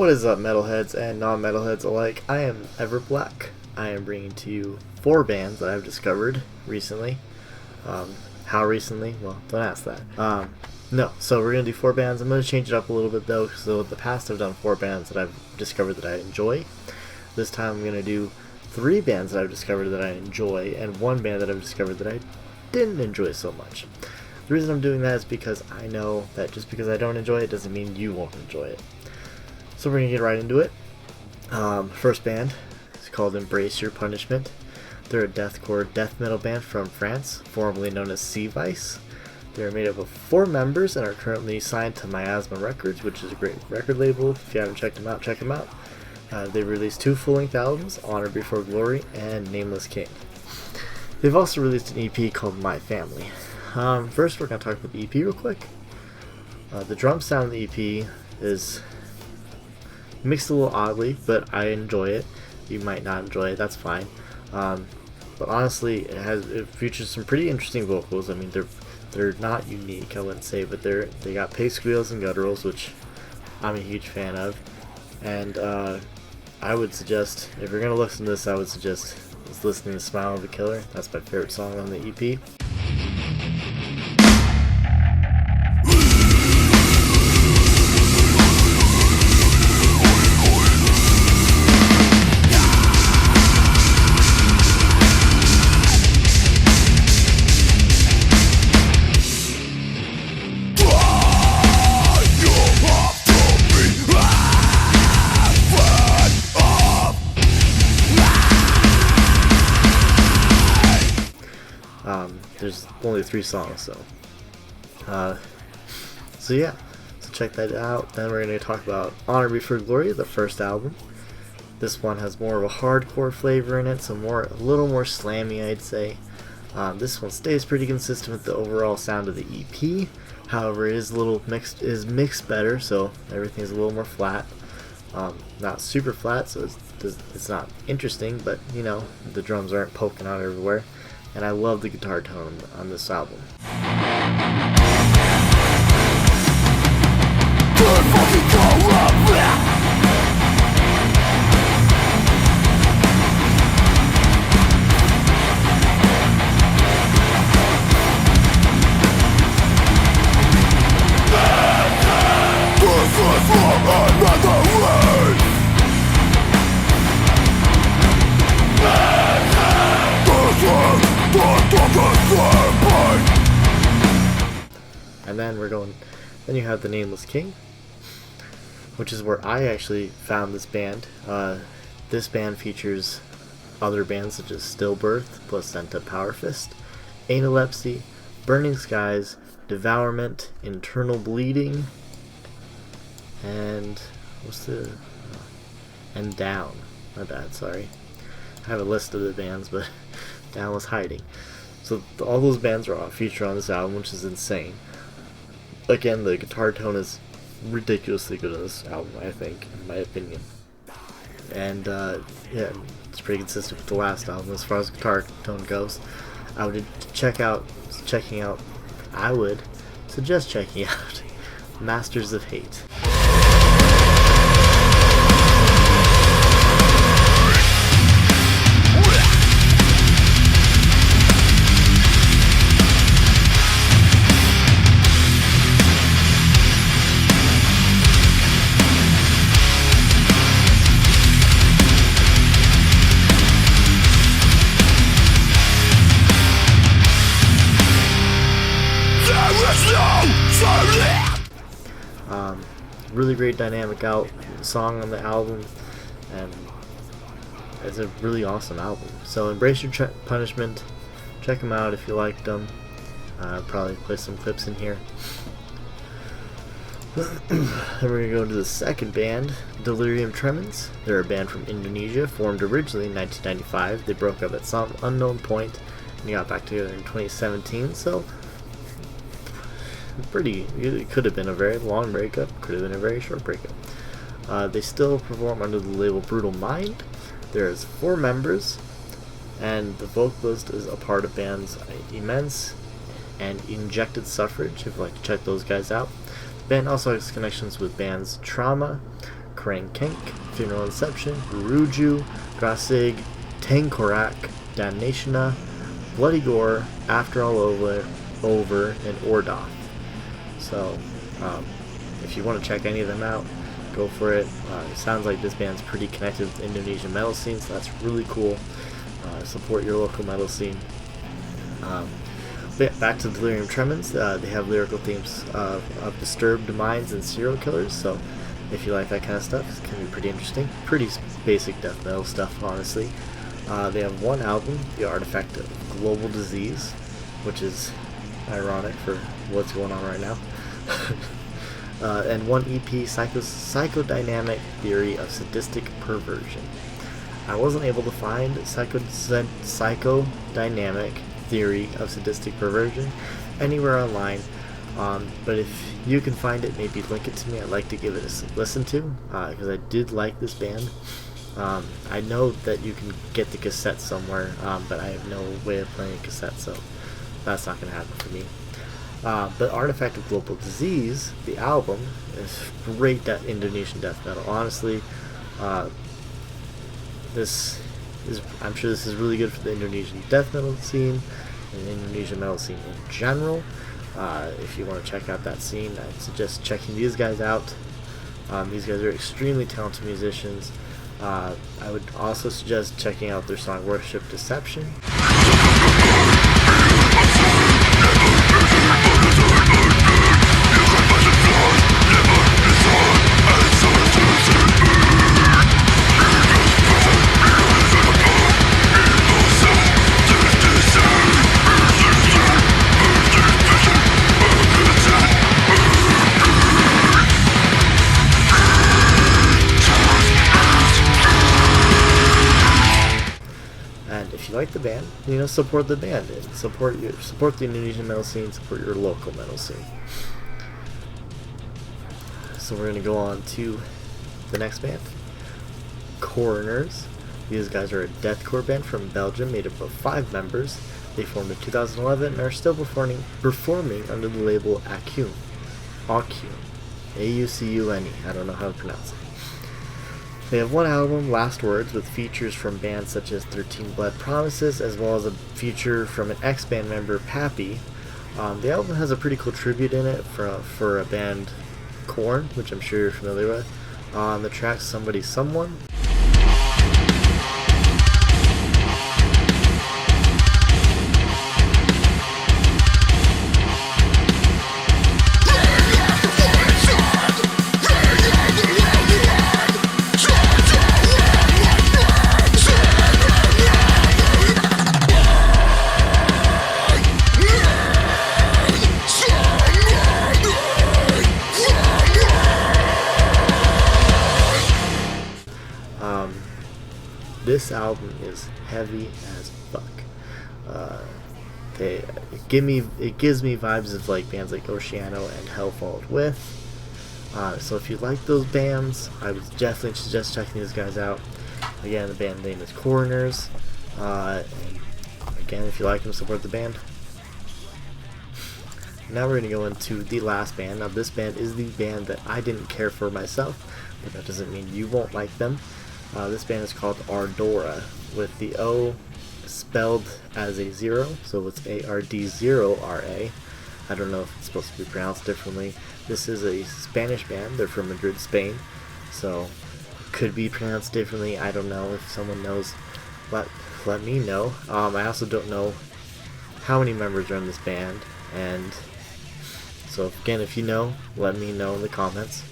What is up, metalheads and non-metalheads alike? I am Ever Black. I am bringing to you 4 bands that I've discovered recently. How recently? Well, don't ask that. No, so we're going to do 4 bands. I'm going to change it up a little bit though. So in the past I've done 4 bands that I've discovered that I enjoy. This time I'm going to do 3 bands that I've discovered that I enjoy and 1 band that I've discovered that I didn't enjoy so much. The reason I'm doing that is because I know that just because I don't enjoy it doesn't mean you won't enjoy it. So we're going to get right into it. First band is called Embrace Your Punishment. They're a deathcore death metal band from France, formerly known as Sea Vice. They're made up of 4 members and are currently signed to Miasma Records, which is a great record label. If you haven't checked them out, check them out. They've released 2 full-length albums, Honor Before Glory and Nameless King. They've also released an EP called My Family. First, we're going to talk about the EP real quick. The drum sound of the EP is mixed a little oddly, but I enjoy it. You might not enjoy it, that's fine. But honestly, it features some pretty interesting vocals. I mean, they're not unique, I wouldn't say, but they got pig squeals and gutturals, which I'm a huge fan of. And I would suggest, if you're gonna listen to this, I would suggest listening to "Smile of a Killer." That's my favorite song on the EP. There's only 3 songs, so yeah, so check that out. Then we're going to talk about Honor Before Glory, the first album. This one has more of a hardcore flavor in it, so a little more slammy, I'd say. This one stays pretty consistent with the overall sound of the EP. However, it is a little mixed better, so everything's a little more flat. Not super flat, so it's not interesting, but you know, the drums aren't poking out everywhere. And I love the guitar tone on this album. And then you have the Nameless King, which is where I actually found this band. This band features other bands such as Stillbirth, Placenta Power Fist, Analepsy, Burning Skies, Devourment, Internal Bleeding, and and Down. My bad, sorry. I have a list of the bands, but Down was hiding. So all those bands are all featured on this album, which is insane. Again, the guitar tone is ridiculously good on this album, I think, in my opinion. And yeah, it's pretty consistent with the last album as far as guitar tone goes. I would suggest checking out Masters of Hate. Really great dynamic song on the album, and it's a really awesome album. So Embrace Your Punishment, check them out if you liked them. Probably play some clips in here. Then we're going to go into the second band, Delirium Tremens. They're a band from Indonesia, formed originally in 1995. They broke up at some unknown point and got back together in 2017, so it could have been a very long breakup, could have been a very short breakup. They still perform under the label Brutal Mind. There's 4 members, and the vocalist is a part of bands Immense and Injected Suffrage, if you'd like to check those guys out. The band also has connections with bands Trauma, Krang Kenk, Funeral Inception, Ruju, Grasig, Tangkorak, Damnationa, Bloody Gore, After All Over, and Ordoth. So, if you want to check any of them out, go for it. It sounds like this band's pretty connected with the Indonesian metal scene, so that's really cool. Support your local metal scene. But yeah, back to Delirium Tremens. They have lyrical themes of disturbed minds and serial killers, so if you like that kind of stuff, it's going to be pretty interesting. Pretty basic death metal stuff, honestly. They have one album, The Artifact of Global Disease, which is ironic for what's going on right now. And one EP, Psychodynamic Theory of Sadistic Perversion. I wasn't able to find Psychodynamic Theory of Sadistic Perversion anywhere online, but if you can find it, maybe link it to me. I'd like to give it a listen to, because I did like this band. I know that you can get the cassette somewhere, but I have no way of playing a cassette, so that's not going to happen for me. But Artifact of Global Disease, the album, is great Indonesian death metal. Honestly, I'm sure this is really good for the Indonesian death metal scene and the Indonesian metal scene in general. If you want to check out that scene, I'd suggest checking these guys out. These guys are extremely talented musicians. I would also suggest checking out their song Worship Deception. And if you like the band, support the band and support the Indonesian metal scene, support your local metal scene. So we're gonna go on to the next band, Coroners. These guys are a deathcore band from Belgium, made up of 5 members. They formed in 2011 and are still performing under the label Acune. A-U-C-U-N-E. I don't know how to pronounce it. They have one album, Last Words, with features from bands such as 13 Blood Promises, as well as a feature from an ex-band member, Pappy. The album has a pretty cool tribute in it for a band, Korn, which I'm sure you're familiar with. On the track Somebody Someone. This album is heavy as fuck. It gives me vibes of like bands like Oceano and Hell Followed With. So if you like those bands, I would definitely suggest checking these guys out. Again, the band name is Coroners. And again, if you like them, support the band. Now we're going to go into the last band. Now this band is the band that I didn't care for myself, but that doesn't mean you won't like them. This band is called Ardora, with the O spelled as a 0, so it's A-R-D-0-R-A. I don't know if it's supposed to be pronounced differently. This is a Spanish band. They're from Madrid, Spain, so it could be pronounced differently. I don't know. If someone knows, let me know. I also don't know how many members are in this band, and so again, if you know, let me know in the comments.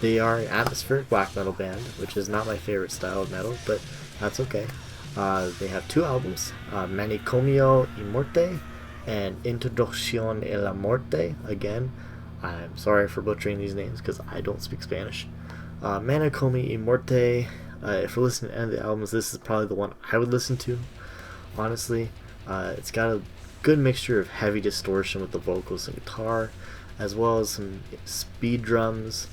They are an atmospheric black metal band, which is not my favorite style of metal, but that's okay. They have 2 albums, Manicomio y Muerte and Introducción a la Muerte. Again, I'm sorry for butchering these names because I don't speak Spanish. Manicomio y Muerte, if you're listening to any of the albums, this is probably the one I would listen to, honestly. It's got a good mixture of heavy distortion with the vocals and guitar, as well as some speed drums.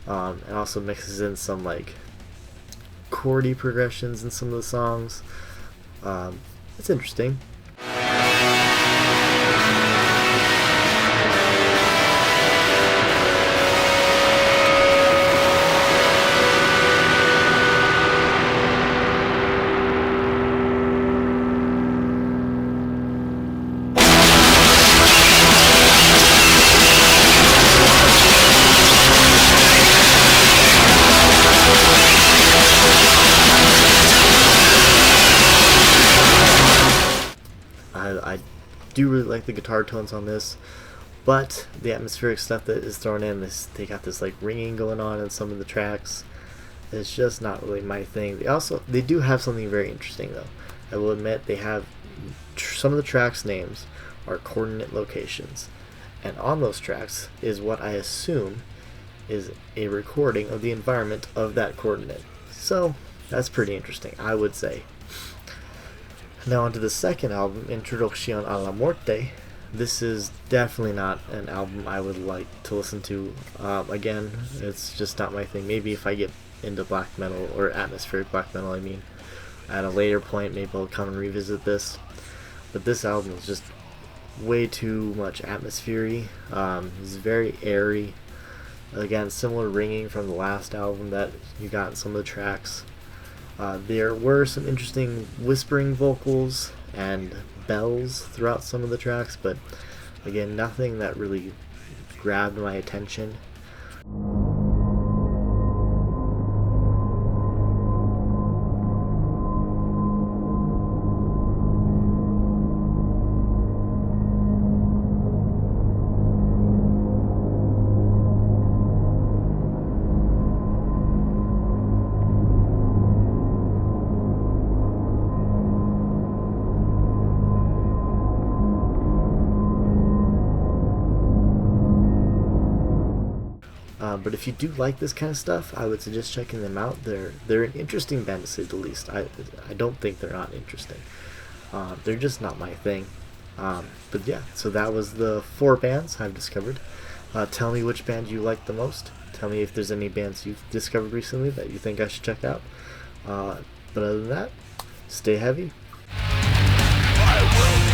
And also mixes in some like chordy progressions in some of the songs. It's interesting. do really like the guitar tones on this, but the atmospheric stuff that is thrown in, they got this like ringing going on in some of the tracks. It's just not really my thing. They do have something very interesting though. I will admit they have some of the tracks names are coordinate locations, and on those tracks is what I assume is a recording of the environment of that coordinate. So that's pretty interesting, I would say. Now onto the second album, Introducción a la Muerte. This is definitely not an album I would like to listen to. Again, it's just not my thing. Maybe if I get into black metal, or atmospheric black metal I mean, at a later point maybe I'll come and revisit this. But this album is just way too much atmosphere-y. It's very airy. Again, similar ringing from the last album that you got in some of the tracks. There were some interesting whispering vocals and bells throughout some of the tracks, but again, nothing that really grabbed my attention. But if you do like this kind of stuff, I would suggest checking them out. They're an interesting band to say the least. I don't think they're not interesting. They're just not my thing. But yeah, so that was the 4 bands I've discovered. Tell me which band you like the most. Tell me if there's any bands you've discovered recently that you think I should check out. But other than that, stay heavy. I will